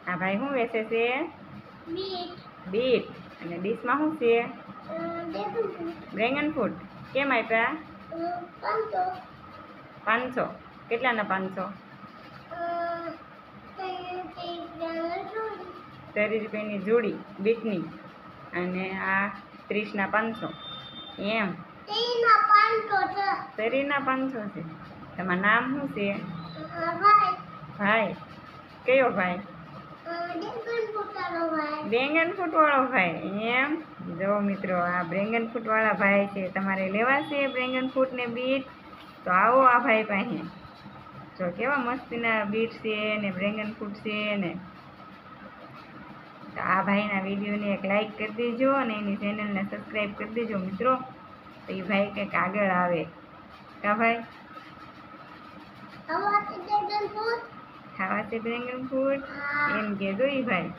આ ભાઈ શું વેચે છે? બીટ. અને ડીશમાં શું છે? Dragon fruit. કેમ આપ્યા? 500. કેટલાના 500? 30 રૂપિયાની જોડી બીટની. અને આ 30ના 500. એમ 30ના 500 છે. તમારું નામ શું છે? ભાઈ. કયો ભાઈ? ડ્રેગન ફ્રૂટવાળો ભાઈ. એમ જો મિત્રો, આ ડ્રેગન ફ્રૂટવાળા ભાઈ છે. તમારે લેવા છે ડ્રેગન ફ્રૂટ ને બીટ? તો આવો આ ભાઈ પાસે. જો કેવા મસ્તીના બીટ છે ને ડ્રેગન ફ્રૂટ છે ને. તો આ ભાઈના વિડીયોને એક લાઈક કરી દેજો અને એની ચેનલને સબસ્ક્રાઈબ કરી દેજો મિત્રો. તો એ ભાઈ કંઈક આગળ આવે. કા ભાઈ? ખાવા છે ડ્રેગન ફ્રૂટ એમ કહેજો એ ભાઈ.